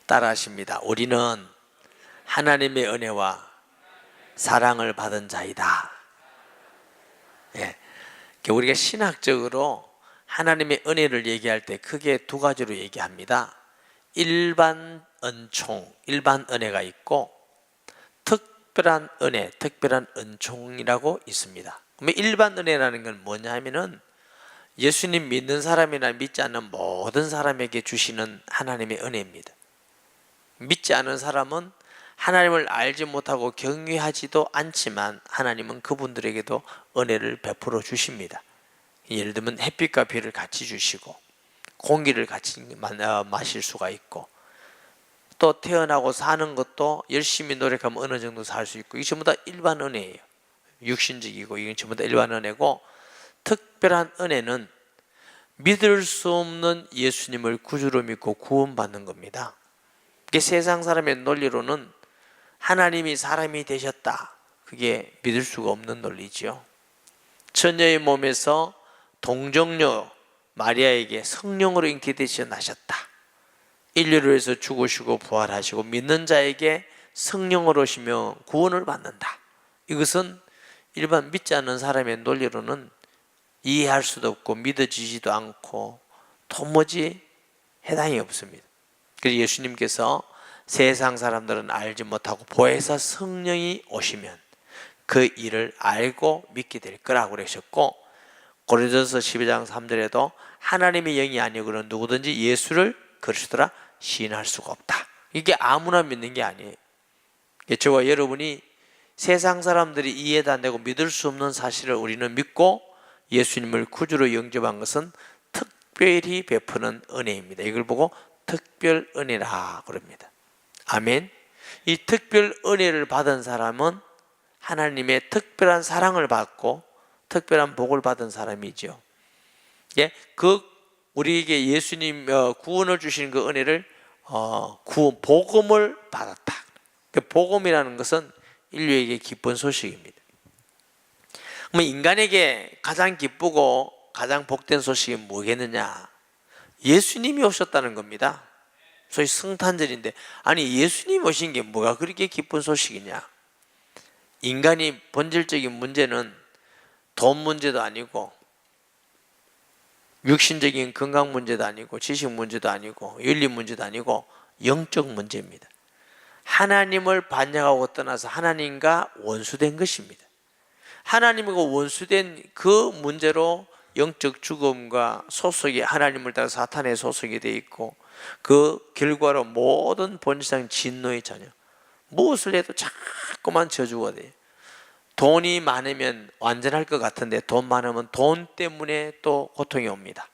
따라하십니다. 우리는 하나님의 은혜와 사랑을 받은 자이다. 예. 우리가 신학적으로 하나님의 은혜를 얘기할 때 크게 두 가지로 얘기합니다. 일반 은총, 일반 은혜가 있고 특별한 은혜, 특별한 은총이라고 있습니다. 그러면 일반 은혜라는 건 뭐냐 하면은 예수님 믿는 사람이나 믿지 않는 모든 사람에게 주시는 하나님의 은혜입니다. 믿지 않은 사람은 하나님을 알지 못하고 경외하지도 않지만 하나님은 그분들에게도 은혜를 베풀어 주십니다. 예를 들면 햇빛과 비를 같이 주시고 공기를 같이 마실 수가 있고 또 태어나고 사는 것도 열심히 노력하면 어느 정도 살 수 있고, 이게 전부 다 일반 은혜예요. 육신적이고 이건 전부 다 일반 은혜고, 특별한 은혜는 믿을 수 없는 예수님을 구주로 믿고 구원받는 겁니다. 이게 세상 사람의 논리로는 하나님이 사람이 되셨다, 그게 믿을 수가 없는 논리지요. 처녀의 몸에서 동정녀 마리아에게 성령으로 잉태되셔 나셨다, 인류를 위해서 죽으시고 부활하시고 믿는 자에게 성령으로 오시며 구원을 받는다, 이것은 일반 믿지 않는 사람의 논리로는 이해할 수도 없고 믿어지지도 않고 도무지 해당이 없습니다. 그래서 예수님께서 세상 사람들은 알지 못하고 보혜사 성령이 오시면 그 일을 알고 믿게 될 거라고 그러셨고, 고린도서 12장 3절에도 하나님의 영이 아니고는 누구든지 예수를 그리스도라 시인할 수가 없다. 이게 아무나 믿는 게 아니에요. 저와 여러분이 세상 사람들이 이해도 안 되고 믿을 수 없는 사실을 우리는 믿고 예수님을 구주로 영접한 것은 특별히 베푸는 은혜입니다. 이걸 보고 특별 은혜라 그럽니다. 아멘. 이 특별 은혜를 받은 사람은 하나님의 특별한 사랑을 받고 특별한 복을 받은 사람이죠. 예, 우리에게 예수님 구원을 주시는 그 은혜를 복음을 받았다. 그 복음이라는 것은 인류에게 기쁜 소식입니다. 그럼 인간에게 가장 기쁘고 가장 복된 소식이 뭐겠느냐? 예수님이 오셨다는 겁니다. 소위 성탄절인데, 아니 예수님 오신 게 뭐가 그렇게 기쁜 소식이냐? 인간이 본질적인 문제는 돈 문제도 아니고 육신적인 건강 문제도 아니고 지식 문제도 아니고 윤리 문제도 아니고 영적 문제입니다. 하나님을 반역하고 떠나서 하나님과 원수된 것입니다. 하나님과 원수된 그 문제로 영적 죽음과 소속이 하나님을 따라 사탄의 소속이 되어 있고, 그 결과로 모든 본질상 진노의 자녀, 무엇을 해도 자꾸만 저주가 돼요. 돈이 많으면 완전할 것 같은데 돈 많으면 돈 때문에 또 고통이 옵니다.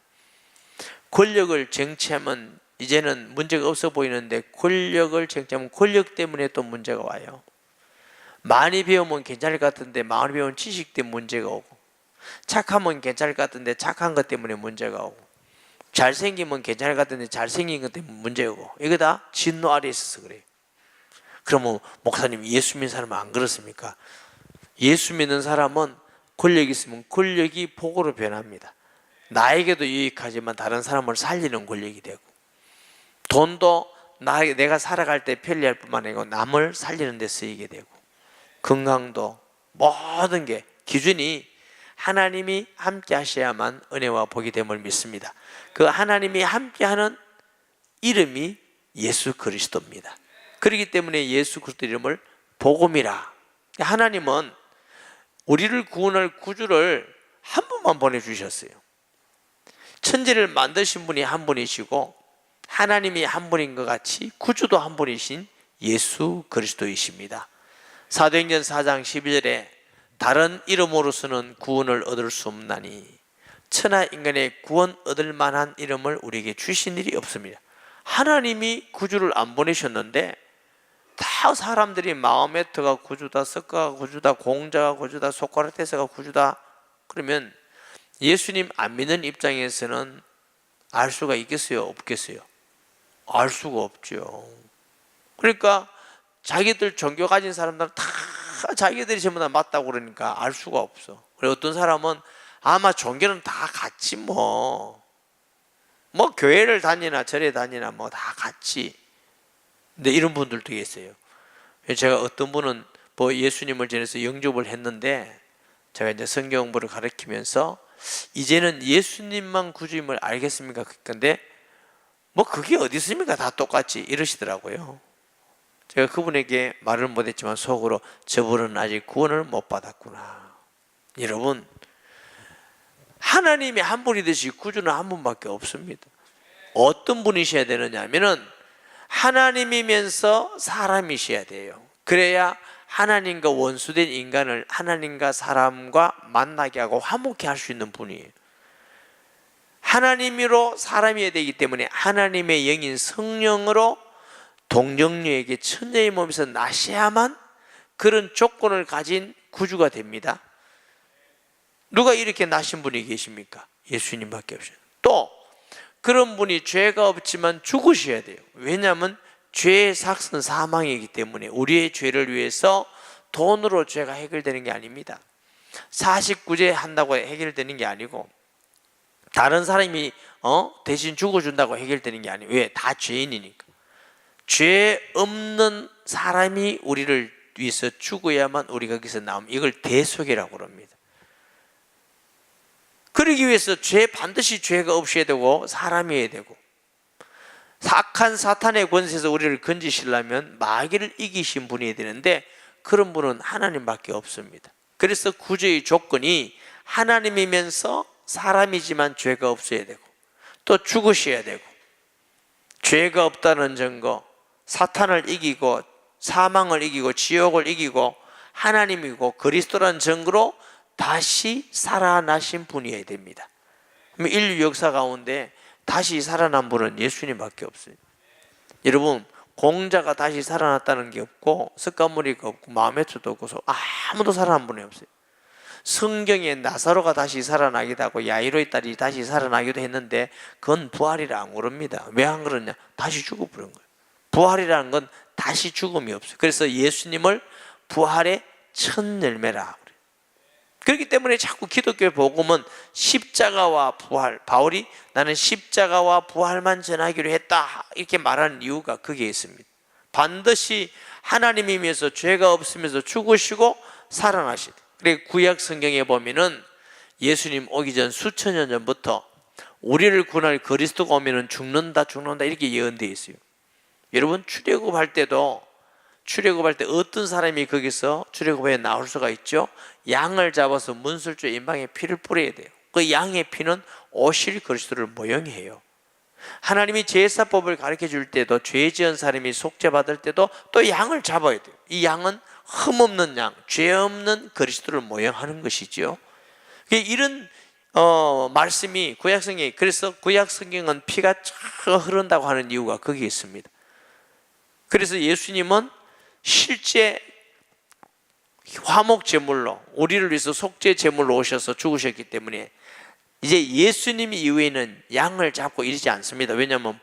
권력을 쟁취하면 이제는 문제가 없어 보이는데 권력을 쟁취하면 권력 때문에 또 문제가 와요. 많이 배우면 괜찮을 것 같은데 많이 배운 지식 때문에 문제가 오고, 착하면 괜찮을 것 같은데 착한 것 때문에 문제가 오고, 잘생기면 괜찮을 것 같은데 잘생긴 것 때문에 문제가 오고, 이거 다 진노 아래에 있어서 그래요. 그러면 목사님, 예수 믿는 사람은 안 그렇습니까? 예수 믿는 사람은 권력이 있으면 권력이 복으로 변합니다. 나에게도 유익하지만 다른 사람을 살리는 권력이 되고, 돈도 내가 살아갈 때 편리할 뿐만 아니고 남을 살리는 데 쓰이게 되고, 건강도 모든 게 기준이 하나님이 함께 하셔야만 은혜와 복이 됨을 믿습니다. 그 하나님이 함께하는 이름이 예수 그리스도입니다. 그렇기 때문에 예수 그리스도 이름을 복음이라. 하나님은 우리를 구원할 구주를 한 분만 보내주셨어요. 천지를 만드신 분이 한 분이시고 하나님이 한 분인 것 같이 구주도 한 분이신 예수 그리스도이십니다. 사도행전 4장 12절에 다른 이름으로서는 구원을 얻을 수 없나니 천하 인간의 구원 얻을 만한 이름을 우리에게 주신 일이 없습니다. 하나님이 구주를 안 보내셨는데 다 사람들이 마호메트가 구주다, 석가가 구주다, 공자가 구주다, 소크라테스가 구주다 그러면 예수님 안 믿는 입장에서는 알 수가 있겠어요? 없겠어요? 알 수가 없죠. 그러니까 자기들 종교 가진 사람들은 다 자기들이 전부 다 맞다고 그러니까 알 수가 없어. 그리고 어떤 사람은 아마 종교는 다 같지 뭐 교회를 다니나 절에 다니나 뭐 다 같지. 근데 이런 분들도 계세요. 제가 어떤 분은 뭐 예수님을 전해서 영접을 했는데 제가 이제 성경 공부를 가르치면서 이제는 예수님만 구주임을 알겠습니까? 근데 뭐 그게 어디 있습니까? 다 똑같지 이러시더라고요. 제가 그분에게 말을 못했지만 속으로 저분은 아직 구원을 못 받았구나. 여러분, 하나님이 한 분이듯이 구주는 한 분밖에 없습니다. 어떤 분이셔야 되느냐 하면은 하나님이면서 사람이셔야 돼요. 그래야 하나님과 원수된 인간을 하나님과 사람과 만나게 하고 화목케 할 수 있는 분이에요. 하나님으로 사람이어야 되기 때문에 하나님의 영인 성령으로 동정녀에게 처녀의 몸에서 나셔야만 그런 조건을 가진 구주가 됩니다. 누가 이렇게 나신 분이 계십니까? 예수님밖에 없어요. 또 그런 분이 죄가 없지만 죽으셔야 돼요. 왜냐하면 죄의 삭은 사망이기 때문에 우리의 죄를 위해서 돈으로 죄가 해결되는 게 아닙니다. 49제 한다고 해결되는 게 아니고 다른 사람이 대신 죽어준다고 해결되는 게 아니에요. 왜? 다 죄인이니까. 죄 없는 사람이 우리를 위해서 죽어야만 우리가 거기서 나오면 이걸 대속이라고 합니다. 그러기 위해서 반드시 죄가 없어야 되고 사람이어야 되고 악한 사탄의 권세에서 우리를 건지시려면 마귀를 이기신 분이어야 되는데 그런 분은 하나님밖에 없습니다. 그래서 구주의 조건이 하나님이면서 사람이지만 죄가 없어야 되고 또 죽으셔야 되고 죄가 없다는 증거, 사탄을 이기고 사망을 이기고 지옥을 이기고 하나님이고 그리스도라는 증거로 다시 살아나신 분이어야 됩니다. 그럼 인류 역사 가운데 다시 살아난 분은 예수님밖에 없어요. 여러분, 공자가 다시 살아났다는 게 없고 석가모니가 없고 마음에서도 없고 아무도 살아난 분이 없어요. 성경에 나사로가 다시 살아나기도 하고 야이로의 딸이 다시 살아나기도 했는데 그건 부활이라 안 그럽니다. 왜 안 그러냐? 다시 죽어버린 거예요. 부활이라는 건 다시 죽음이 없어요. 그래서 예수님을 부활의 첫 열매라 그래요. 그렇기 때문에 자꾸 기독교의 복음은 십자가와 부활, 바울이 나는 십자가와 부활만 전하기로 했다 이렇게 말하는 이유가 거기에 있습니다. 반드시 하나님이면서 죄가 없으면서 죽으시고 살아나시다. 그래 구약 성경에 보면은 예수님 오기 전 수천 년 전부터 우리를 구원할 그리스도가 오면은 죽는다 이렇게 예언되어 있어요. 여러분 출애굽할 때 어떤 사람이 거기서 출애굽에 나올 수가 있죠? 양을 잡아서 문설주의 임방에 피를 뿌려야 돼요. 그 양의 피는 오실 그리스도를 모형해요. 하나님이 제사법을 가르쳐 줄 때도 죄 지은 사람이 속죄받을 때도 또 양을 잡아야 돼요. 이 양은 흠없는 양, 죄 없는 그리스도를 모형하는 것이죠. 이런 말씀이 구약성경에, 그래서 구약성경은 피가 쫙 흐른다고 하는 이유가 거기에 있습니다. 그래서 예수님은 실제 화목 제물로 우리를 위해서 속죄 제물로 오셔서 죽으셨기 때문에 이제 예수님 이후에는 양을 잡고 이러지 않습니다. 왜냐하면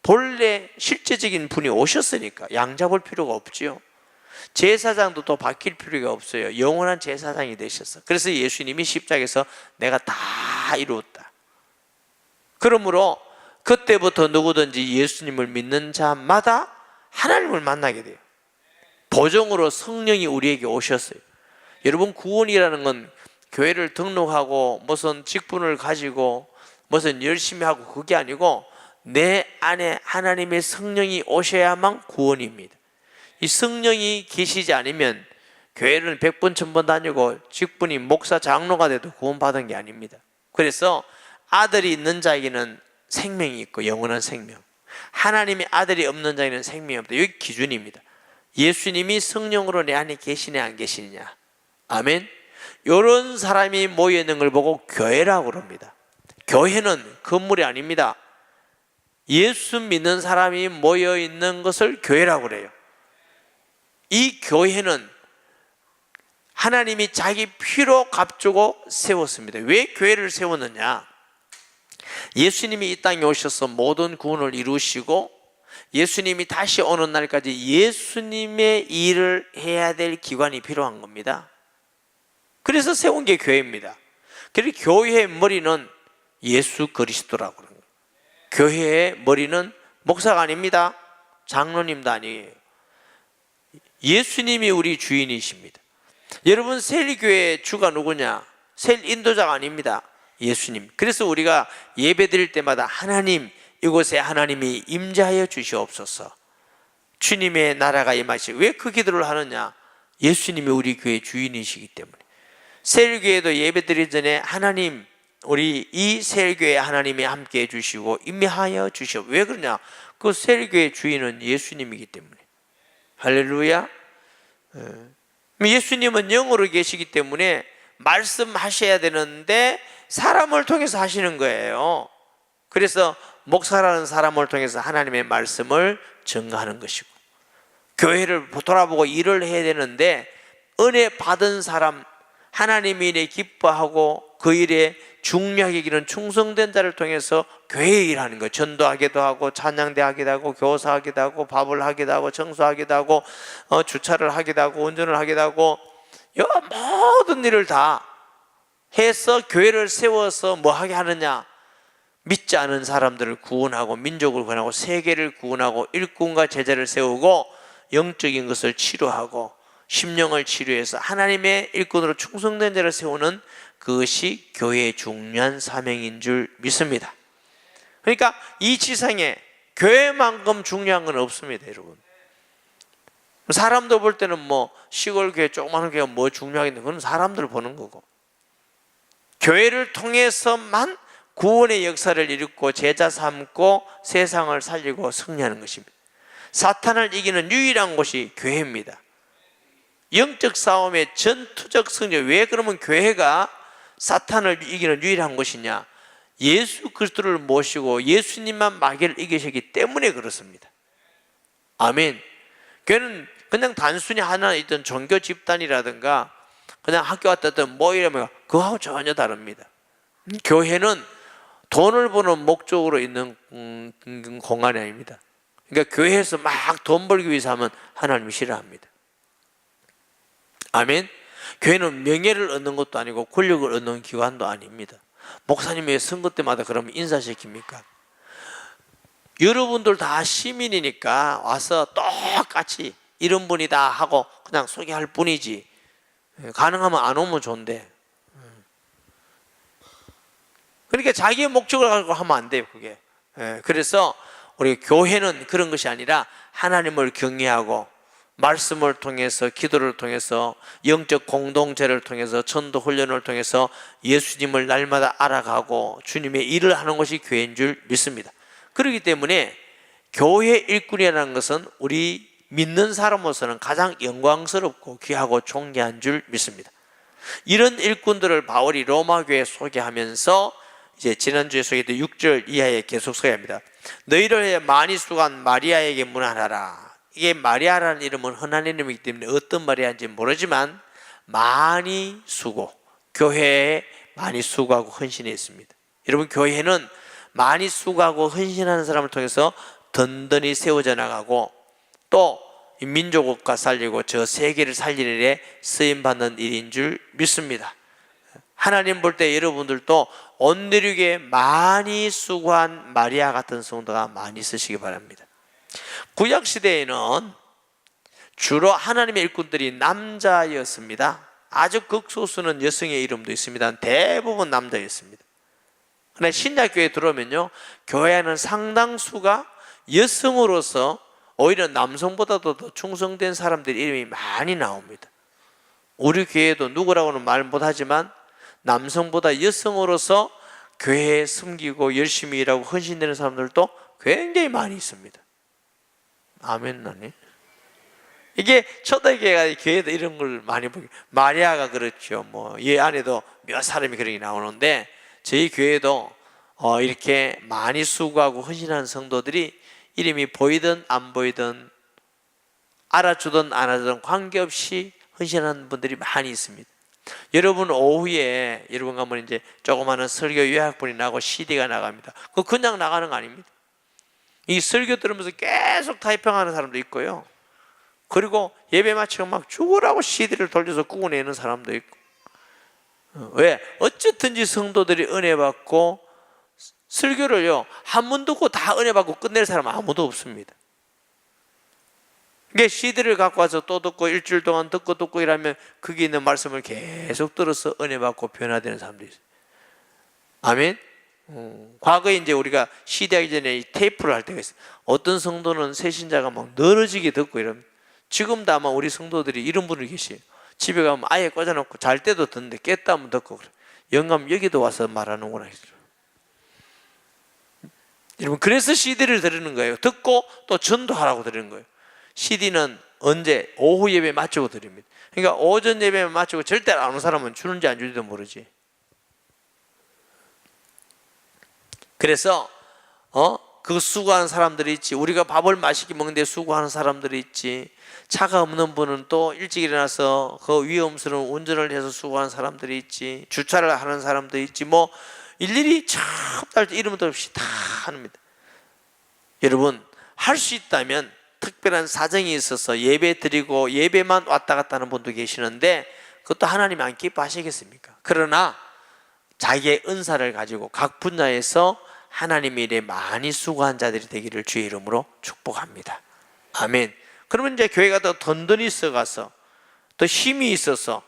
본래 실제적인 분이 오셨으니까 양 잡을 필요가 없지요. 제사장도 또 바뀔 필요가 없어요. 영원한 제사장이 되셨어. 그래서 예수님이 십자가에서 내가 다 이루었다. 그러므로 그때부터 누구든지 예수님을 믿는 자마다 하나님을 만나게 돼요. 보정으로 성령이 우리에게 오셨어요. 여러분 구원이라는 건 교회를 등록하고 무슨 직분을 가지고 무슨 열심히 하고 그게 아니고 내 안에 하나님의 성령이 오셔야만 구원입니다. 이 성령이 계시지 않으면 교회를 100번 1000번 다니고 직분이 목사 장로가 돼도 구원받은 게 아닙니다. 그래서 아들이 있는 자에게는 생명이 있고 영원한 생명, 하나님의 아들이 없는 자에게는 생명이 없다. 이게 기준입니다. 예수님이 성령으로 내 안에 계시냐 안 계시느냐. 아멘. 이런 사람이 모여있는 걸 보고 교회라고 합니다. 교회는 건물이 아닙니다. 예수 믿는 사람이 모여있는 것을 교회라고 그래요. 이 교회는 하나님이 자기 피로 값주고 세웠습니다. 왜 교회를 세웠느냐? 예수님이 이 땅에 오셔서 모든 구원을 이루시고 예수님이 다시 오는 날까지 예수님의 일을 해야 될 기관이 필요한 겁니다. 그래서 세운 게 교회입니다. 그래서 교회의 머리는 예수 그리스도라고 그러는 거예요. 교회의 머리는 목사가 아닙니다. 장로님도 아니에요. 예수님이 우리 주인이십니다. 여러분, 셀교회의 주가 누구냐? 셀 인도자가 아닙니다. 예수님. 그래서 우리가 예배 드릴 때마다 하나님, 이곳에 하나님이 임재하여 주시옵소서, 주님의 나라가 임하시고, 왜 그 기도를 하느냐? 예수님이 우리 교회 주인이시기 때문에. 셀교회도 예배 드리기 전에 하나님, 우리 이 셀교회 하나님이 함께 해주시고 임하여 주시오. 왜 그러냐? 그 셀교회 주인은 예수님이기 때문에. 할렐루야. 예수님은 영으로 계시기 때문에 말씀하셔야 되는데 사람을 통해서 하시는 거예요. 그래서 목사라는 사람을 통해서 하나님의 말씀을 전가하는 것이고, 교회를 돌아보고 일을 해야 되는데 은혜 받은 사람, 하나님이 일에 기뻐하고 그 일에 중요하게 여기는 충성된 자를 통해서 교회 일하는 거예요. 전도하기도 하고, 찬양대 하기도 하고, 교사하기도 하고, 밥을 하기도 하고, 청소하기도 하고, 주차를 하기도 하고, 운전을 하기도 하고, 모든 일을 다 해서 교회를 세워서 뭐 하게 하느냐? 믿지 않은 사람들을 구원하고, 민족을 구원하고, 세계를 구원하고, 일꾼과 제자를 세우고, 영적인 것을 치료하고, 심령을 치료해서 하나님의 일꾼으로 충성된 자를 세우는 그것이 교회의 중요한 사명인 줄 믿습니다. 그러니까 이 지상에 교회만큼 중요한 건 없습니다, 여러분. 사람도 볼 때는 뭐 시골 교회, 조그마한 교회가 뭐 중요하겠는데, 그건 사람들 보는 거고, 교회를 통해서만 구원의 역사를 일으키고 제자 삼고 세상을 살리고 승리하는 것입니다. 사탄을 이기는 유일한 곳이 교회입니다. 영적 싸움의 전투적 승리. 왜 그러면 교회가 사탄을 이기는 유일한 곳이냐? 예수 그리스도를 모시고 예수님만 마귀를 이기셨기 때문에 그렇습니다. 아멘. 교회는 그냥 단순히 하나 있던 종교 집단이라든가 그냥 학교 왔다 갔다 뭐 이러면 그거하고 전혀 다릅니다. 교회는 돈을 버는 목적으로 있는 공간이 아닙니다. 그러니까 교회에서 막 돈 벌기 위해서 하면 하나님이 싫어합니다. 아멘. 교회는 명예를 얻는 것도 아니고 권력을 얻는 기관도 아닙니다. 목사님이 선거 때마다 그러면 인사시킵니까? 여러분들 다 시민이니까 와서 똑같이 이런 분이다 하고 그냥 소개할 뿐이지, 가능하면 안 오면 좋은데, 그러니까 자기의 목적을 가지고 하면 안 돼요, 그게. 그래서 우리 교회는 그런 것이 아니라 하나님을 경외하고 말씀을 통해서, 기도를 통해서, 영적 공동체를 통해서, 전도 훈련을 통해서 예수님을 날마다 알아가고 주님의 일을 하는 것이 교회인 줄 믿습니다. 그렇기 때문에 교회 일꾼이라는 것은 우리 믿는 사람으로서는 가장 영광스럽고 귀하고 존귀한 줄 믿습니다. 이런 일꾼들을 바울이 로마 교회에 소개하면서 이제 지난주에 소개했던 6절 이하에 계속 소개합니다. 너희를 위해 많이 수고한 마리아에게 문안하라. 이게 마리아라는 이름은 흔한 이름이기 때문에 어떤 마리아인지 모르지만 많이 수고, 교회에 많이 수고하고 헌신했습니다. 여러분, 교회는 많이 수고하고 헌신하는 사람을 통해서 든든히 세워져 나가고 또 민족국가 살리고 저 세계를 살리는 일에 쓰임받는 일인 줄 믿습니다. 하나님 볼 때 여러분들도 온누리교에 많이 수고한 마리아 같은 성도가 많이 있으시기 바랍니다. 구약시대에는 주로 하나님의 일꾼들이 남자였습니다. 아주 극소수는 여성의 이름도 있습니다. 대부분 남자였습니다. 그러나 신약교회에 들어오면요, 교회 안에는 상당수가 여성으로서 오히려 남성보다도 더 충성된 사람들의 이름이 많이 나옵니다. 우리 교회도 누구라고는 말 못하지만 남성보다 여성으로서 교회에 섬기고 열심히 일하고 헌신되는 사람들도 굉장히 많이 있습니다. 아멘. 나네. 이게 초대교회가 교회도 이런 걸 많이 보게. 마리아가 그렇죠. 뭐 얘 안에도 몇 사람이 그렇게 나오는데 저희 교회도 이렇게 많이 수고하고 헌신하는 성도들이 이름이 보이든 안 보이든 알아주든 안 알아주든 관계없이 헌신하는 분들이 많이 있습니다. 여러분 오후에 여러분 가면 이제 조그마한 설교 요약본이 나고 CD가 나갑니다. 그거 그냥 나가는 거 아닙니다. 이 설교 들으면서 계속 타이핑하는 사람도 있고요. 그리고 예배 마치고 막 죽으라고 CD를 돌려서 구워내는 사람도 있고. 왜? 어쨌든지 성도들이 은혜 받고 설교를요 한 번 듣고 다 은혜 받고 끝낼 사람은 아무도 없습니다. 그게 CD를 갖고 와서 또 듣고 일주일 동안 듣고 이러면 거기 있는 말씀을 계속 들어서 은혜 받고 변화되는 사람들이 있어요. 아멘. 과거에 이제 우리가 CD 하기 전에 이 테이프를 할 때가 있어요. 어떤 성도는 새신자가 막 늘어지게 듣고 이러면, 지금도 아마 우리 성도들이 이런 분이 계시요. 집에 가면 아예 꽂아놓고 잘 때도 듣는데 깼다 하면 듣고 그래. 영감 여기도 와서 말하는구나. 여러분, 그래서 CD를 드리는 거예요. 듣고 또 전도하라고 드리는 거예요. CD는 언제? 오후 예배 맞추고 드립니다. 그러니까 오전 예배 맞추고 절대 안 오는 사람은 주는지 안 주는지도 모르지. 그래서 그 수고하는 사람들이 있지. 우리가 밥을 맛있게 먹는데 수고하는 사람들이 있지. 차가 없는 분은 또 일찍 일어나서 그 위험스러운 운전을 해서 수고하는 사람들이 있지. 주차를 하는 사람도 있지. 뭐 일일이 참 이름도 없이 다 합니다. 여러분, 할 수 있다면 특별한 사정이 있어서 예배 드리고 예배만 왔다 갔다 하는 분도 계시는데 그것도 하나님이 안 기뻐하시겠습니까? 그러나 자기의 은사를 가지고 각 분야에서 하나님의 일에 많이 수고한 자들이 되기를 주의 이름으로 축복합니다. 아멘. 그러면 이제 교회가 더 든든히 있어가서 더 힘이 있어서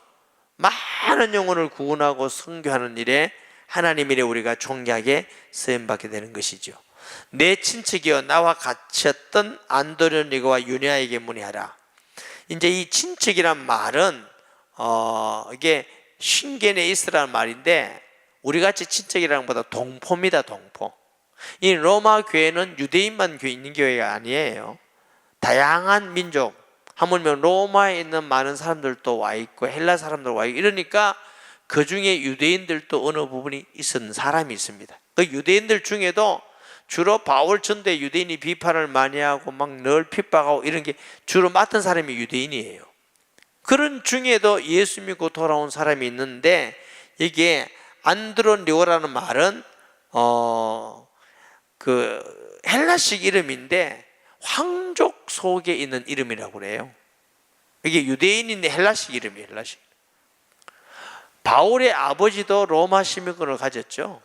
많은 영혼을 구원하고 선교하는 일에 하나님 일에 우리가 존귀하게 쓰임받게 되는 것이죠. 내 친척이여 나와 같이였던 안드로니고와 유니아에게 문의하라. 이제 이 친척이란 말은 이게 신겐에 있으라는 말인데 우리같이 친척이라는 것보다 동포입니다. 동포. 이 로마 교회는 유대인만 있는 교회가 아니에요. 다양한 민족, 하물며 로마에 있는 많은 사람들도 와 있고 헬라 사람들 와 있고 이러니까 그 중에 유대인들도 어느 부분이 있었는 사람이 있습니다. 그 유대인들 중에도 주로 바울 전대 유대인이 비판을 많이 하고 막 늘 핍박하고 이런 게 주로 맡은 사람이 유대인이에요. 그런 중에도 예수 믿고 돌아온 사람이 있는데 이게 안드로니고라는 말은 그 헬라식 이름인데 황족 속에 있는 이름이라고 그래요. 이게 유대인인데 헬라식 이름이에요. 헬라식. 바울의 아버지도 로마 시민권을 가졌죠.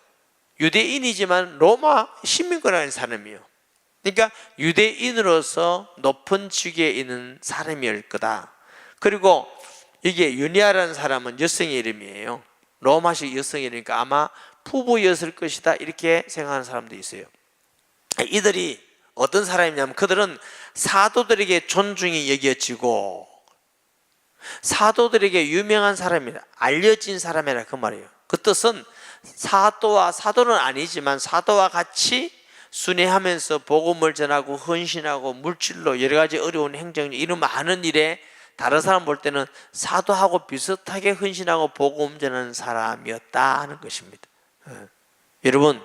유대인이지만 로마 시민권을 가진 사람이에요. 그러니까 유대인으로서 높은 직위에 있는 사람일 거다. 그리고 이게 유니아라는 사람은 여성의 이름이에요. 로마식 여성의 이름이니까 아마 부부였을 것이다 이렇게 생각하는 사람도 있어요. 이들이 어떤 사람이냐면 그들은 사도들에게 존중이 여겨지고 사도들에게 유명한 사람이다, 알려진 사람이라 그 말이에요. 그 뜻은 사도는 아니지만 사도와 같이 순회하면서 복음을 전하고 헌신하고 물질로 여러 가지 어려운 행정 이런 많은 일에 다른 사람 볼 때는 사도하고 비슷하게 헌신하고 복음 전하는 사람이었다 하는 것입니다. 여러분,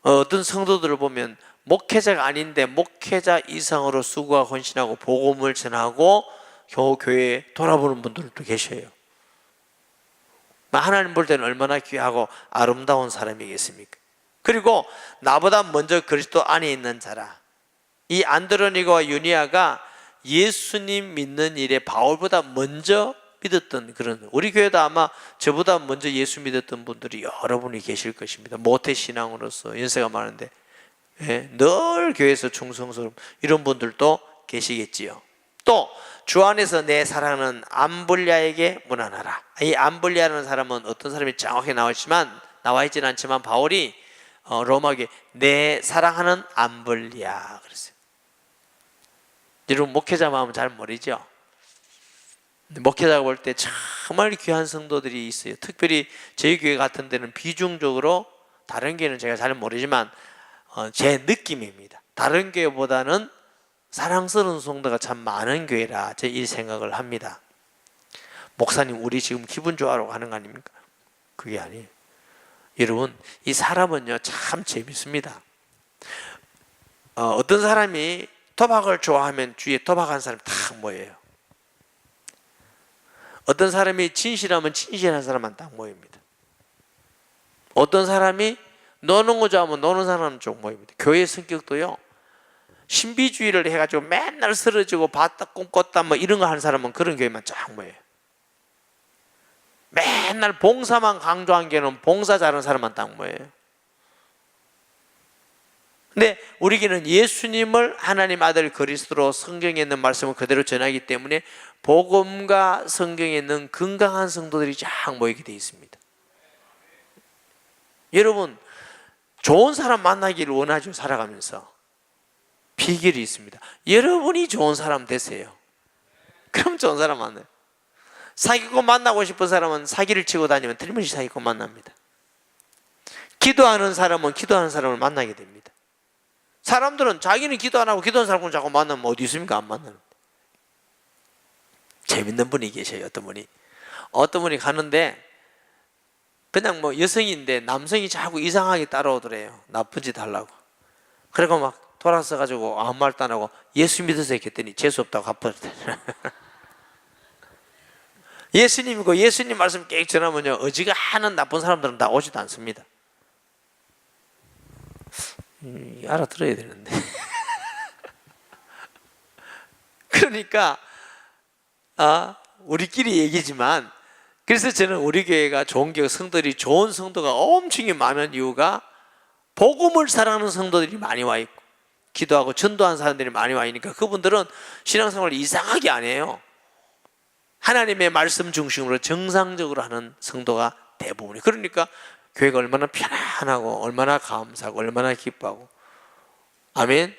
어떤 성도들을 보면 목회자가 아닌데 목회자 이상으로 수고하고 헌신하고 복음을 전하고 겨우 교회에 돌아보는 분들도 계셔요. 하나님 볼 때는 얼마나 귀하고 아름다운 사람이겠습니까? 그리고 나보다 먼저 그리스도 안에 있는 자라. 이 안드로니고와 유니아가 예수님 믿는 일에 바울보다 먼저 믿었던 그런, 우리 교회도 아마 저보다 먼저 예수 믿었던 분들이 여러분이 계실 것입니다. 모태신앙으로서 연세가 많은데 늘 교회에서 충성스러운 이런 분들도 계시겠지요. 또 주 안에서 내 사랑하는 암블리아에게 문안하라. 이 암블리아라는 사람은 어떤 사람이 정확히 나와 있지는 않지만 바울이 로마교회 내 사랑하는 암블리아 그랬어요. 여러분, 목회자 마음은 잘 모르죠? 목회자가 볼 때 정말 귀한 성도들이 있어요. 특별히 저희 교회 같은 데는 비중적으로, 다른 교회는 제가 잘 모르지만 제 느낌입니다. 다른 교회보다는 사랑스러운 성도가 참 많은 교회라 제 이 생각을 합니다. 목사님 우리 지금 기분 좋아하라고 하는 거 아닙니까? 그게 아니에요. 여러분, 이 사람은요 참 재밌습니다. 어떤 사람이 도박을 좋아하면 주위에 도박하는 사람이 다 모여요. 어떤 사람이 진실하면 진실한 사람만 딱 모입니다. 어떤 사람이 노는 거 좋아하면 노는 사람은 쭉 모입니다. 교회 성격도요, 신비주의를 해가지고 맨날 쓰러지고 봤다 꿈꿨다 뭐 이런 거 하는 사람은 그런 교회만 쫙 모여요. 맨날 봉사만 강조한 교회는 봉사 잘하는 사람만 딱 모여요. 근데 우리에게는 예수님을 하나님 아들 그리스도로 성경에 있는 말씀을 그대로 전하기 때문에 복음과 성경에 있는 건강한 성도들이 쫙 모이게 되어 있습니다. 여러분, 좋은 사람 만나기를 원하죠. 살아가면서. 비결이 있습니다. 여러분이 좋은 사람 되세요. 그럼 좋은 사람 만나요. 사귀고 만나고 싶은 사람은 사기를 치고 다니면 틀림없이 사귀고 만납니다. 기도하는 사람은 기도하는 사람을 만나게 됩니다. 사람들은 자기는 기도 안 하고 기도하는 사람을 자꾸 만나면 어디 있습니까? 안 만나는데. 재밌는 분이 계셔요. 어떤 분이 가는데 그냥 뭐 여성인데 남성이 자꾸 이상하게 따라오더래요. 나쁜 짓 하려고. 그리고 막 돌아서 가지고 아무 말도 안 하고 예수 믿으세요 했더니 재수 없다고 갚아줬대. 예수님이고 예수님 말씀 깨끗 전하면요, 어지간한 나쁜 사람들은 다 오지도 않습니다. 알아들어야 되는데. 그러니까 우리끼리 얘기지만, 그래서 저는 우리 교회가 좋은 교회, 성도들이 좋은 성도가 엄청 많은 이유가 복음을 사랑하는 성도들이 많이 와 있고 기도하고 전도하는 사람들이 많이 와 있으니까 그분들은 신앙생활을 이상하게 안 해요. 하나님의 말씀 중심으로 정상적으로 하는 성도가 대부분이. 그러니까 교회가 얼마나 편안하고 얼마나 감사하고 얼마나 기뻐하고. 아멘.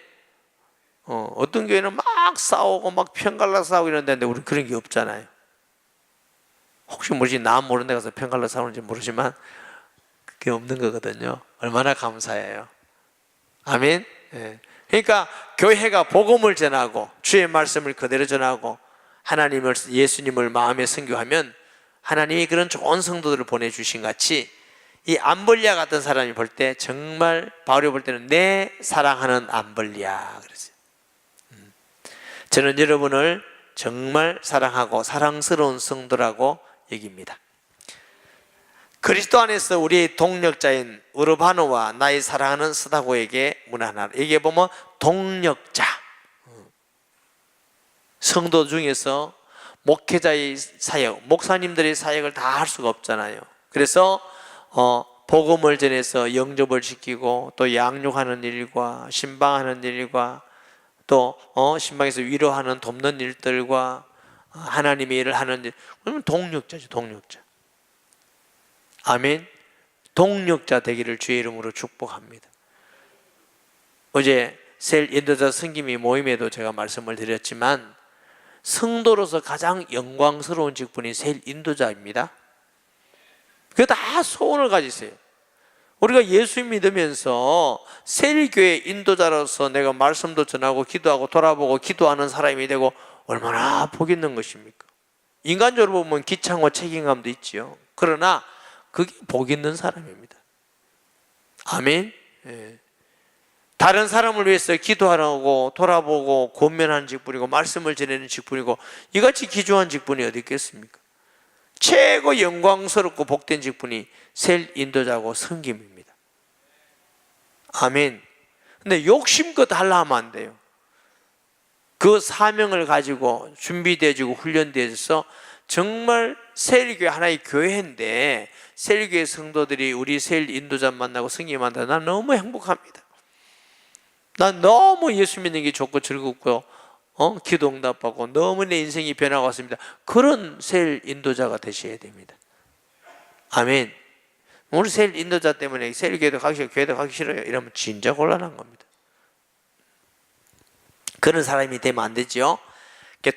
어떤 교회는 막 싸우고 막 편갈라 싸우고 이런데 우리는 그런 게 없잖아요. 혹시 모르지, 나 모르는 데 가서 편갈라 싸우는지 모르지만 그게 없는 거거든요. 얼마나 감사해요. 아멘. 예. 그러니까 교회가 복음을 전하고 주의 말씀을 그대로 전하고 하나님을, 예수님을 마음에 선교하면 하나님이 그런 좋은 성도들을 보내주신 같이 이 암볼리아 같은 사람이 볼 때 정말 바울이 볼 때는 내 사랑하는 암볼리아 그랬어요. 저는 여러분을 정말 사랑하고 사랑스러운 성도라고 여깁니다. 그리스도 안에서 우리의 동력자인 우르바노와 나의 사랑하는 스다고에게 문안하라. 여기에 보면 동력자, 성도 중에서 목회자의 사역, 목사님들의 사역을 다 할 수가 없잖아요. 그래서 복음을 전해서 영접을 시키고 또 양육하는 일과 신방하는 일과 또 신방에서 위로하는 돕는 일들과 하나님의 일을 하는 일, 그러면 동력자죠. 동력자. 아멘. 동력자 되기를 주의 이름으로 축복합니다. 어제 셀 인도자 섬김이 모임에도 제가 말씀을 드렸지만 성도로서 가장 영광스러운 직분이 셀 인도자입니다. 그게 다 소원을 가지세요. 우리가 예수 믿으면서 셀교회 인도자로서 내가 말씀도 전하고 기도하고 돌아보고 기도하는 사람이 되고 얼마나 복 있는 것입니까? 인간적으로 보면 기창과 책임감도 있지요. 그러나 그게 복 있는 사람입니다. 아멘. 예. 다른 사람을 위해서 기도하라고 돌아보고 권면하는 직분이고 말씀을 전하는 직분이고 이같이 기초한 직분이 어디 있겠습니까? 최고 영광스럽고 복된 직분이 셀 인도자고 섬김입니다. 아멘. 근데 욕심껏 하려 하면 안 돼요. 그 사명을 가지고 준비되어지고 훈련되어서 정말 셀교회 하나의 교회인데 셀교회 성도들이 우리 셀 인도자 만나고 성김 만나고 난 너무 행복합니다. 난 너무 예수 믿는 게 좋고 즐겁고요. 기도 응답받고 너무 내 인생이 변화가 왔습니다. 그런 셀 인도자가 되셔야 됩니다. 아멘. 우리 셀 인도자 때문에 셀교회도 가기 싫어요, 교회도 가기 싫어요 이러면 진짜 곤란한 겁니다. 그런 사람이 되면 안 되죠.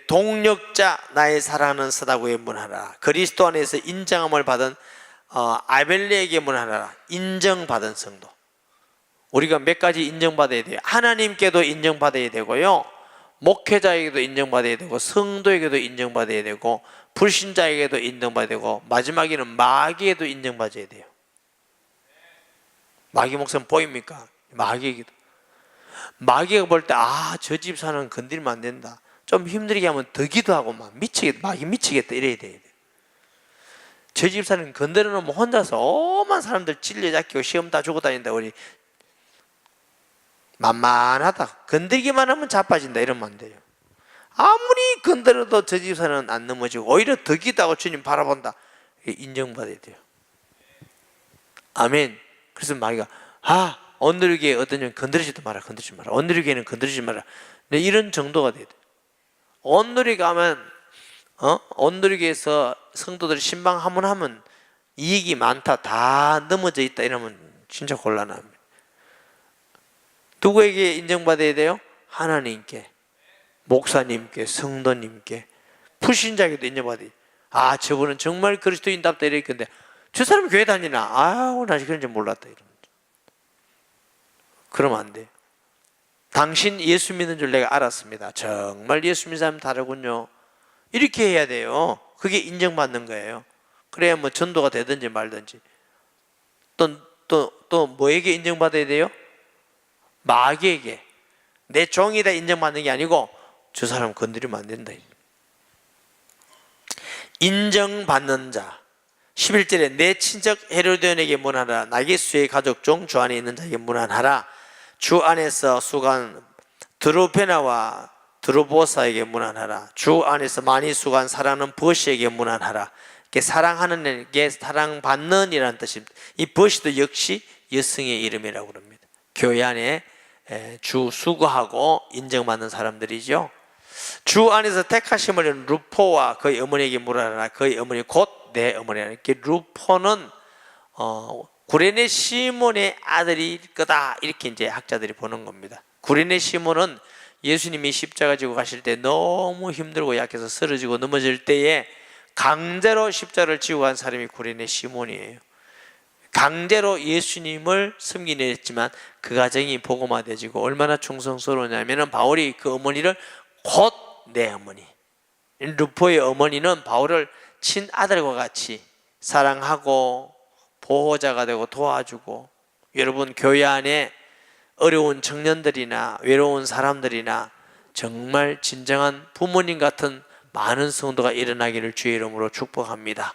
동력자 나의 사랑하는 스다고에 문하라. 그리스도 안에서 인정함을 받은 아벨레에게 문하라. 인정받은 성도. 우리가 몇 가지 인정받아야 돼요. 하나님께도 인정받아야 되고요, 목회자에게도 인정받아야 되고 성도에게도 인정받아야 되고 불신자에게도 인정받아야 되고 마지막에는 마귀에도 인정받아야 돼요. 마귀 목사님 보입니까? 마귀에게도. 마귀가 볼 때 저 집사는 건드리면 안 된다, 좀 힘들게 하면 더 기도하고 막 미치겠다, 마귀 미치겠다 이래야 돼요. 저 집사는 건드려 놓으면 혼자서 오만 사람들 찔려잡히고 시험 다 주고 다닌다. 우리 만만하다, 건드리기만 하면 자빠진다 이러면 안 돼요. 아무리 건드려도 저 집사는 안 넘어지고 오히려 더 기도하고 주님 바라본다, 인정받아야 돼요. 아멘. 그래서 마귀가 온누리교회 어떤 년 건드리지도 마라, 건드리지 마라. 온누리교회는 건드리지 마라. 네, 이런 정도가 돼야 돼. 온누리 가면 온누리교회에서 성도들이 신방 하면 이익이 많다, 다 넘어져 있다 이러면 진짜 곤란합니다. 누구에게 인정받아야 돼요? 하나님께, 목사님께, 성도님께, 불신자에게도 인정받아야 돼요. 아, 저분은 정말 그리스도인답다 이랬는데 저 사람 교회 다니나? 아우, 나 그런지 몰랐다 이러면. 그러면 안 돼요. 당신 예수 믿는 줄 내가 알았습니다. 정말 예수 믿는 사람 다르군요. 이렇게 해야 돼요. 그게 인정받는 거예요. 그래야 뭐 전도가 되든지 말든지. 또 뭐에게 인정받아야 돼요? 마귀에게. 내 종이다 인정받는 게 아니고 저 사람 건드리면 안 된다. 인정받는 자. 11절에 내 친척 헤로디온에게 문안하라. 나게수의 가족 중 주 안에 있는 자에게 문안하라. 주 안에서 수간 드로페나와 드로보사에게 문안하라. 주 안에서 많이 수간 사랑하는 버시에게 문안하라. 사랑하는 에게 사랑받는 이라는 뜻입니다. 이 버시도 역시 여성의 이름이라고 그럽니다. 교회 안에 주 수고하고 인정받는 사람들이죠. 주 안에서 택하심을 얻은 루포와 그의 어머니에게 물어라. 그의 어머니 곧 내 어머니라. 이렇게 루포는 구레네 시몬의 아들일 거다, 이렇게 이제 학자들이 보는 겁니다. 구레네 시몬은 예수님이 십자가 지고 가실 때 너무 힘들고 약해서 쓰러지고 넘어질 때에 강제로 십자가를 지고 간 사람이 구레네 시몬이에요. 강제로 예수님을 섬기려 했지만 그 가정이 복음화되지고 얼마나 충성스러우냐면 바울이 그 어머니를 곧 내 어머니, 루포의 어머니는 바울을 친아들과 같이 사랑하고 보호자가 되고 도와주고, 여러분 교회 안에 어려운 청년들이나 외로운 사람들이나 정말 진정한 부모님 같은 많은 성도가 일어나기를 주의 이름으로 축복합니다.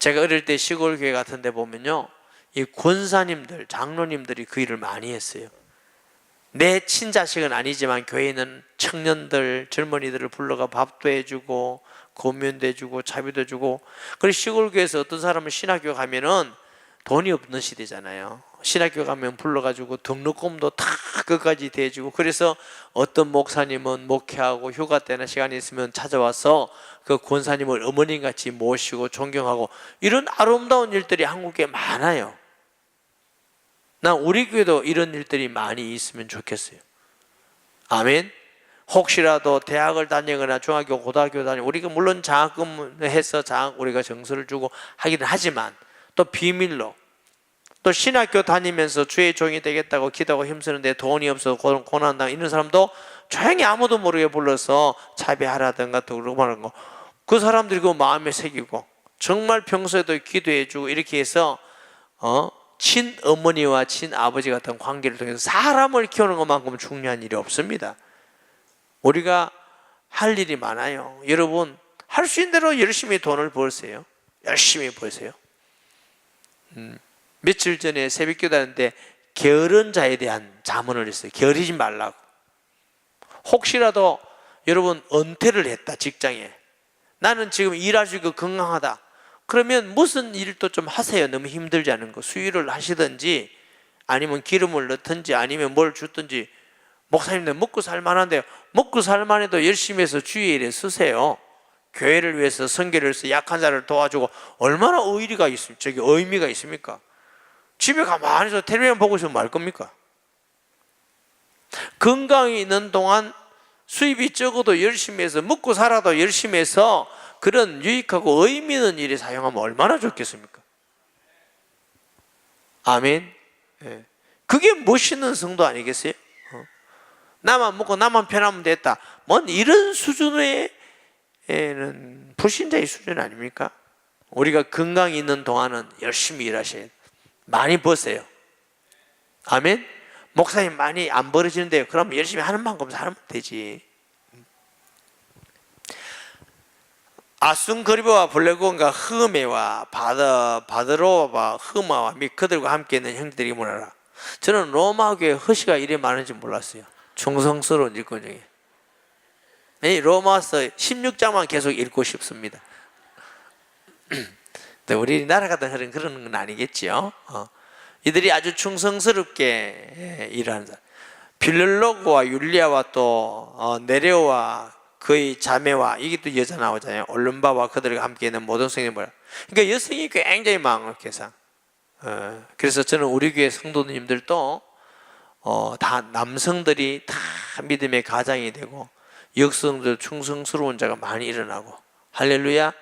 제가 어릴 때 시골 교회 같은 데 보면요, 이 권사님들, 장로님들이 그 일을 많이 했어요. 내 친자식은 아니지만 교회에는 청년들, 젊은이들을 불러가 밥도 해주고 고면도 해주고 차비도 해주고. 그리고 시골 교회에서 어떤 사람은 신학교 가면은 돈이 없는 시대잖아요. 신학교 가면 불러가지고 등록금도 다 끝까지 대주고, 그래서 어떤 목사님은 목회하고 휴가 때나 시간이 있으면 찾아와서 그 권사님을 어머님같이 모시고 존경하고, 이런 아름다운 일들이 한국에 많아요. 난 우리 교회도 이런 일들이 많이 있으면 좋겠어요. 아멘. 혹시라도 대학을 다니거나 중학교, 고등학교 다니고, 우리가 물론 장학금 해서 우리가 정서를 주고 하기는 하지만 또 비밀로, 또 신학교 다니면서 주의 종이 되겠다고 기도하고 힘쓰는데 돈이 없어서 고난당하는 이런 사람도 조용히 아무도 모르게 불러서 차비하라든가 또 그러고 하는 거, 그 사람들이 그 마음에 새기고 정말 평소에도 기도해주고, 이렇게 해서 친어머니와 친아버지 같은 관계를 통해서 사람을 키우는 것만큼 중요한 일이 없습니다. 우리가 할 일이 많아요. 여러분, 할 수 있는 대로 열심히 돈을 벌세요. 열심히 벌세요. 며칠 전에 새벽기도 하는데 게으른 자에 대한 자문을 했어요. 게으르지 말라고. 혹시라도 여러분 은퇴를 했다, 직장에. 나는 지금 일하시고 건강하다. 그러면 무슨 일도 좀 하세요. 너무 힘들지 않은 거. 수유를 하시든지 아니면 기름을 넣든지 아니면 뭘 주든지. 목사님들 먹고 살만한데요, 먹고 살만해도 열심히 해서 주의 일에 쓰세요. 교회를 위해서, 선교를 위해서 약한 자를 도와주고 얼마나 의미가 있습니까? 집에 가만히 있어서 텔레비전 보고 있으면 말 겁니까? 건강이 있는 동안 수입이 적어도 열심히 해서, 먹고 살아도 열심히 해서 그런 유익하고 의미 있는 일에 사용하면 얼마나 좋겠습니까? 아멘. 그게 멋있는 성도 아니겠어요? 나만 먹고 나만 편하면 됐다, 뭔 이런 수준의 불신자의 수준 아닙니까? 우리가 건강이 있는 동안은 열심히 일하셔야 돼요. 많이 버세요. 아멘. 목사님 많이 안 벌어지는데요, 그럼 열심히 하는 만큼 살면 되지. 아순그리브와 블레곤과 흐메와 바드로와 흐마와 및 그들과 함께 있는 형제들이 문하라. 저는 로마 교회 허시가 이래 많은지 몰랐어요. 충성스러운 일꾼 중에. 로마서 16장만 계속 읽고 싶습니다. 우리나라 같은 그런 건 아니겠지요. 이들이 아주 충성스럽게 일하는 사람. 빌렐로고와 율리아와 또 네레오와 그의 자매와, 이게 또 여자 나오잖아요. 올름바와 그들과 함께 있는 모든 성인이 뭐라. 그러니까 여성이 굉장히 많은 계산. 그래서 저는 우리 교회 성도님들도 다 남성들이 다 믿음의 가장이 되고 여성들 충성스러운 자가 많이 일어나고. 할렐루야.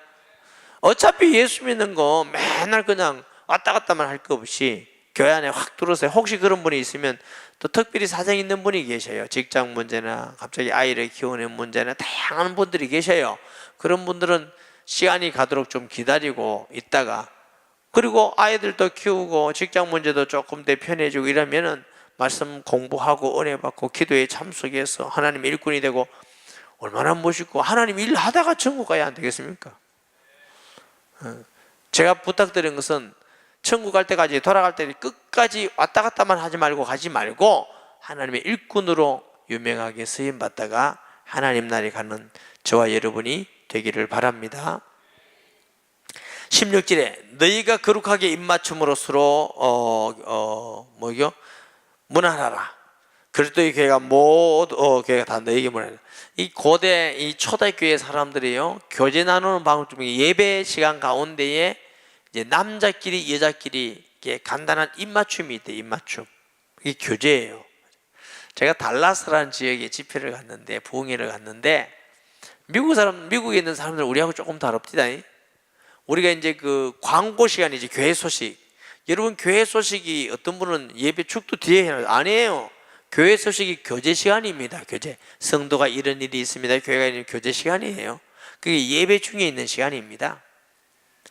어차피 예수 믿는 거 맨날 그냥 왔다 갔다만 할 거 없이 교회 안에 확 들어오세요. 혹시 그런 분이 있으면 또 특별히 사정 있는 분이 계셔요. 직장 문제나 갑자기 아이를 키우는 문제나 다양한 분들이 계셔요. 그런 분들은 시간이 가도록 좀 기다리고 있다가, 그리고 아이들도 키우고 직장 문제도 조금 더 편해지고 이러면은 말씀 공부하고 은혜 받고 기도에 참석해서 하나님 일꾼이 되고 얼마나 멋있고, 하나님 일 하다가 천국 가야 안 되겠습니까? 제가 부탁드린 것은 천국 갈 때까지, 돌아갈 때 끝까지 왔다 갔다만 하지 말고 가지 말고 하나님의 일꾼으로 유명하게 쓰임 받다가 하나님 나라에 가는 저와 여러분이 되기를 바랍니다. 16절에 너희가 거룩하게 입맞춤으로 서로 문안하라. 그리스도의 교회가 모두 교회가 다 너희에게 문안하라. 이 고대 이 초대교회 사람들이요, 교제 나누는 방법 중에 예배 시간 가운데에 이제 남자끼리 여자끼리 이렇게 간단한 입맞춤이 있대. 입맞춤. 이게 교제예요. 제가 달라스라는 지역에 집회를 갔는데, 부흥회를 갔는데, 미국에 있는 사람들은 우리하고 조금 다릅니다. 우리가 이제 그 광고 시간이지, 교회 소식. 여러분, 교회 소식이 어떤 분은 예배 축도 뒤에 해요. 아니에요. 교회 소식이 교제 시간입니다. 교제. 성도가 이런 일이 있습니다. 교회가 있는 교제 시간이에요. 그게 예배 중에 있는 시간입니다.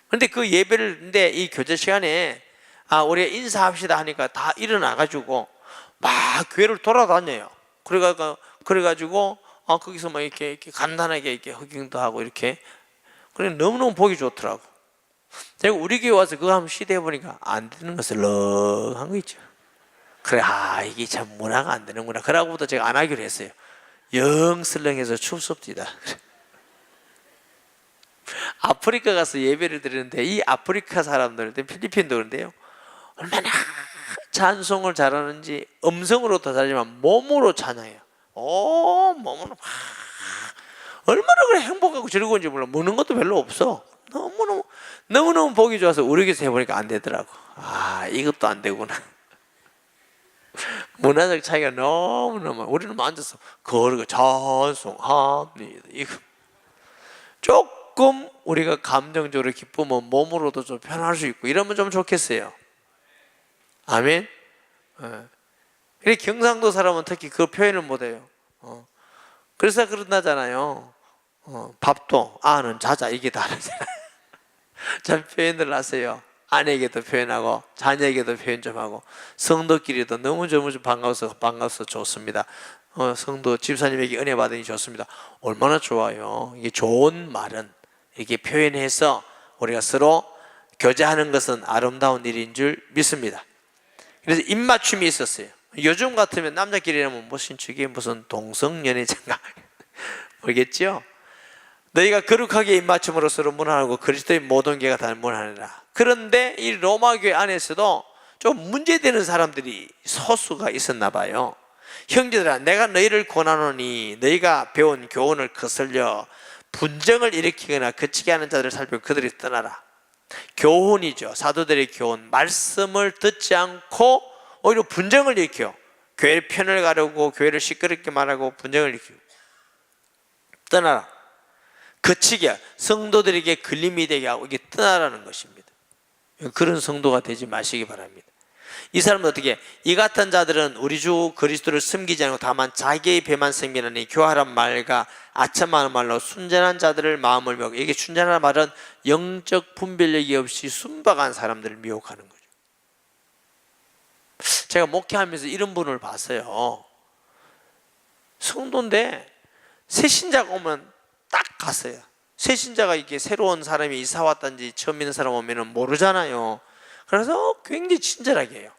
그런데 그 예배를, 근데 이 교제 시간에 우리가 인사합시다 하니까 다 일어나가지고 막 교회를 돌아다녀요. 그래가지고 거기서 막 이렇게 간단하게 이렇게 허경도 하고 이렇게. 그래, 너무너무 보기 좋더라고. 제가 우리 교회 와서 그거 한번 시도해 보니까 안 되는 거 슬렁한 거 있죠. 그래, 이게 참 문화가 안 되는구나. 그러고부터 제가 안 하기로 했어요. 영 슬렁해서 춥습니다. 아프리카 가서 예배를 드리는데, 이 아프리카 사람들, 필리핀도 그런데요, 얼마나 찬송을 잘하는지, 음성으로 더 잘하지만 몸으로 찬양해요. 몸으로 얼마나 그래 행복하고 즐거운지 몰라. 먹는 것도 별로 없어. 너무너무 보기 좋아서 우리 교회에서 해보니까 안 되더라고. 이것도 안 되구나. 문화적 차이가 너무너무. 우리는 앉아서 거르고 찬송합니다. 이거 조금 우리가 감정적으로 기쁘면 몸으로도 좀 편할 수 있고 이러면 좀 좋겠어요. 아멘. 그래, 경상도 사람은 특히 그 표현을 못해요. 그래서 그런다잖아요. 밥도 아는 자자 이게 다르잖아요. 잘 표현을 하세요. 아내에게도 표현하고 자녀에게도 표현 좀 하고 성도끼리도 너무 반가워서 좋습니다. 성도 집사님에게 은혜 받으니 좋습니다. 얼마나 좋아요. 이게 좋은 말은 이렇게 표현해서 우리가 서로 교제하는 것은 아름다운 일인 줄 믿습니다. 그래서 입맞춤이 있었어요. 요즘 같으면 남자끼리라면 무슨 저게 무슨 동성연애장가 모르겠죠? 너희가 거룩하게 입맞춤으로 서로 문안하고 그리스도의 모든 교회가 다 문안하라. 그런데 이 로마 교회 안에서도 좀 문제되는 사람들이 소수가 있었나 봐요. 형제들아, 내가 너희를 권하노니 너희가 배운 교훈을 거슬려 분쟁을 일으키거나 거치게 하는 자들을 살피고 그들이 떠나라. 교훈이죠. 사도들의 교훈, 말씀을 듣지 않고 오히려 분쟁을 일으켜 교회의 편을 가르고 교회를 시끄럽게 말하고 분쟁을 일으키고 떠나라. 거치게 성도들에게 걸림이 되게 하고 이게 떠나라는 것입니다. 그런 성도가 되지 마시기 바랍니다. 이 사람은 어떻게? 이 같은 자들은 우리 주 그리스도를 섬기지 않고 다만 자기의 배만 섬기느니 교활한 말과 아첨하는 말로 순전한 자들을 마음을 미혹하고, 이게 순전한 말은 영적 분별력이 없이 순박한 사람들을 미혹하는 거죠. 제가 목회하면서 이런 분을 봤어요. 성도인데 새신자가 오면 딱 갔어요. 새신자가 이렇게 새로운 사람이 이사 왔든지 처음 있는 사람 오면 모르잖아요. 그래서 굉장히 친절하게 해요.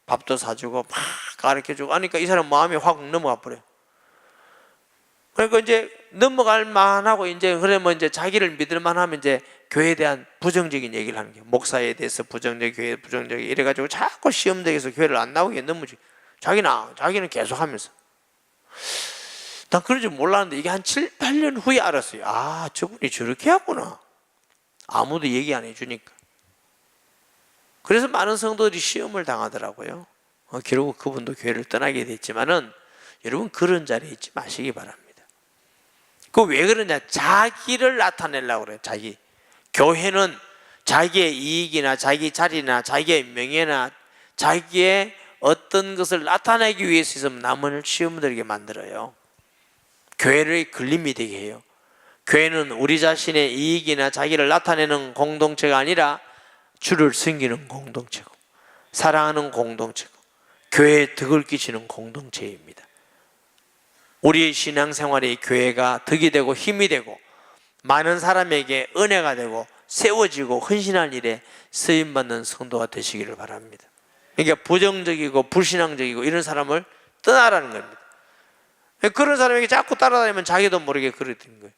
밥도 사주고 막 가르쳐주고 하니까 이 사람 마음이 확 넘어가 버려요. 그러니까 이제 넘어갈 만하고 이제 그러면 이제 자기를 믿을 만하면 이제 교회에 대한 부정적인 얘기를 하는 게 목사에 대해서 부정적, 교회 부정적 이래가지고 자꾸 시험대에서 교회를 안 나오게 넘어지. 자기는 계속 하면서. 난 그런 줄 몰랐는데 이게 한 7, 8년 후에 알았어요. 아, 저분이 저렇게 하구나. 아무도 얘기 안 해주니까. 그래서 많은 성도들이 시험을 당하더라고요. 결국 그분도 교회를 떠나게 됐지만은 여러분 그런 자리에 있지 마시기 바랍니다. 그 왜 그러냐? 자기를 나타내려고 그래요. 자기. 교회는 자기의 이익이나 자기 자리나 자기의 명예나 자기의 어떤 것을 나타내기 위해서 남을 시험 들게 만들어요. 교회를 걸림이 되게 해요. 교회는 우리 자신의 이익이나 자기를 나타내는 공동체가 아니라 주를 섬기는 공동체고 사랑하는 공동체고 교회에 덕을 끼치는 공동체입니다. 우리의 신앙생활의 교회가 덕이 되고 힘이 되고 많은 사람에게 은혜가 되고 세워지고 헌신할 일에 쓰임받는 성도가 되시기를 바랍니다. 그러니까 부정적이고 불신앙적이고 이런 사람을 떠나라는 겁니다. 그런 사람에게 자꾸 따라다니면 자기도 모르게 그렇게 되는 거예요.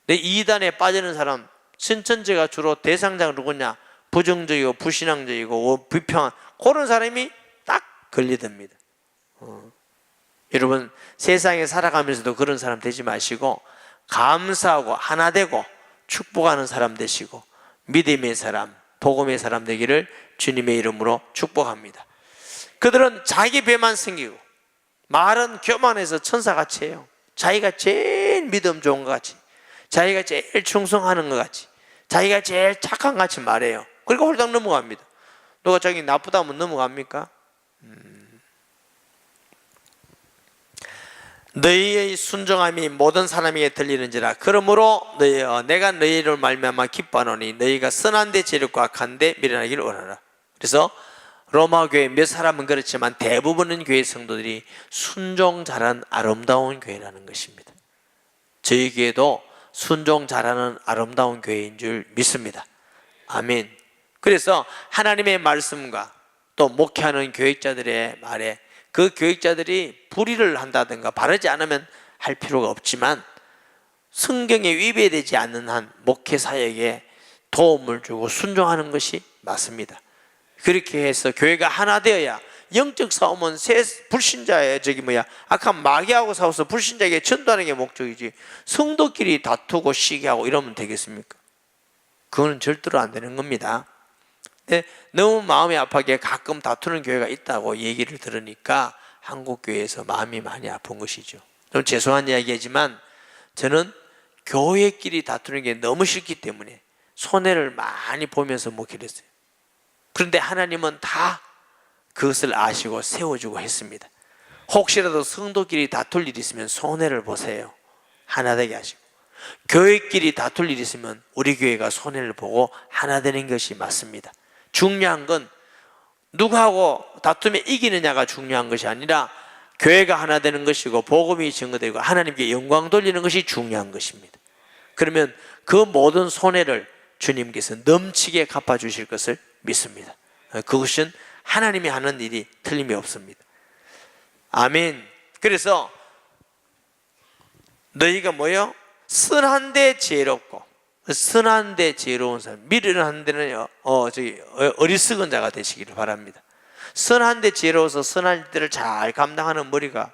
근데 이단에 빠지는 사람 신천지가 주로 대상자가 누구냐? 부정적이고 불신앙적이고 비평한 그런 사람이 딱 걸리듭니다. 여러분 세상에 살아가면서도 그런 사람 되지 마시고 감사하고 하나 되고 축복하는 사람 되시고 믿음의 사람, 복음의 사람 되기를 주님의 이름으로 축복합니다. 그들은 자기 배만 섬기고 말은 교만해서 천사같이 해요. 자기가 제일 믿음 좋은 것 같이, 자기가 제일 충성하는 것 같이, 자기가 제일 착한 것 같이 말해요. 그러니까 홀딱 넘어갑니다. 누가 자기 나쁘다 하면 넘어갑니까? 너희의 순종함이 모든 사람에게 들리는지라. 그러므로 내가 너희를 말미암아 기뻐하노니 너희가 선한 데 지혜롭고 악한 데 미련하기를 원하라. 그래서 로마 교회 몇 사람은 그렇지만 대부분은 교회 성도들이 순종 잘하는 아름다운 교회라는 것입니다. 저희 교회도 순종 잘하는 아름다운 교회인 줄 믿습니다. 아멘. 그래서 하나님의 말씀과 또 목회하는 교육자들의 말에 그 교육자들이 불의를 한다든가 바르지 않으면 할 필요가 없지만 성경에 위배되지 않는 한 목회 사역에 도움을 주고 순종하는 것이 맞습니다. 그렇게 해서 교회가 하나 되어야 영적 싸움은 불신자의 악한 마귀하고 싸워서 불신자에게 전도하는 게 목적이지 성도끼리 다투고 시기하고 이러면 되겠습니까? 그거는 절대로 안 되는 겁니다. 너무 마음이 아파게 가끔 다투는 교회가 있다고 얘기를 들으니까 한국교회에서 마음이 많이 아픈 것이죠. 좀 죄송한 이야기지만 저는 교회끼리 다투는 게 너무 싫기 때문에 손해를 많이 보면서 목회를 했어요. 그런데 하나님은 다 그것을 아시고 세워주고 했습니다. 혹시라도 성도끼리 다툴 일이 있으면 손해를 보세요. 하나 되게 하시고 교회끼리 다툴 일이 있으면 우리 교회가 손해를 보고 하나 되는 것이 맞습니다. 중요한 건 누구하고 다투면 이기느냐가 중요한 것이 아니라 교회가 하나 되는 것이고 복음이 증거되고 하나님께 영광 돌리는 것이 중요한 것입니다. 그러면 그 모든 손해를 주님께서 넘치게 갚아주실 것을 믿습니다. 그것은 하나님이 하는 일이 틀림이 없습니다. 아멘. 그래서 너희가 뭐요? 선한데 지혜롭고 선한데 지혜로운 사람, 미련한 데는 어리석은 자가 되시기를 바랍니다. 선한데 지혜로워서 선한 일들을 잘 감당하는 머리가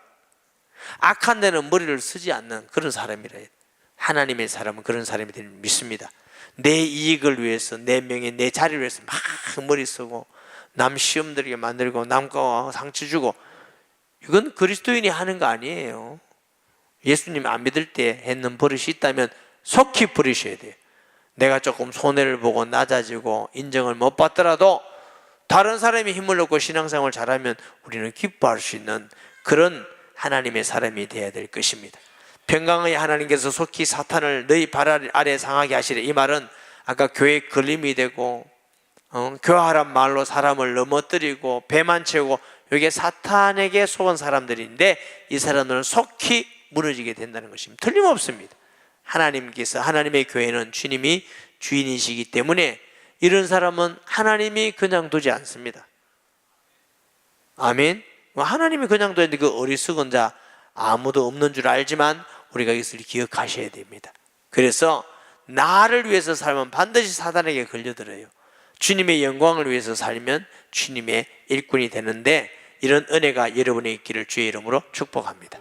악한 데는 머리를 쓰지 않는 그런 사람이라 해요. 하나님의 사람은 그런 사람이 되는 믿습니다. 내 이익을 위해서 내 명예 내 자리를 위해서 막 머리 쓰고 남 시험 들게 만들고 남과 상처 주고 이건 그리스도인이 하는 거 아니에요. 예수님 안 믿을 때 했는 버릇이 있다면 속히 버리셔야 돼요. 내가 조금 손해를 보고 낮아지고 인정을 못 받더라도 다른 사람이 힘을 얻고 신앙생활을 잘하면 우리는 기뻐할 수 있는 그런 하나님의 사람이 되어야 될 것입니다. 평강의 하나님께서 속히 사탄을 너희 발 아래 상하게 하시래. 이 말은 아까 교회에 걸림이 되고 교활한 말로 사람을 넘어뜨리고 배만 채우고 이게 사탄에게 속은 사람들인데 이 사람들은 속히 무너지게 된다는 것입니다. 틀림없습니다. 하나님께서 하나님의 교회는 주님이 주인이시기 때문에 이런 사람은 하나님이 그냥 두지 않습니다. 아멘. 하나님이 그냥 두는데 그 어리석은 자 아무도 없는 줄 알지만 우리가 이것을 기억하셔야 됩니다. 그래서 나를 위해서 살면 반드시 사단에게 걸려들어요. 주님의 영광을 위해서 살면 주님의 일꾼이 되는데, 이런 은혜가 여러분의 있기를 주의 이름으로 축복합니다.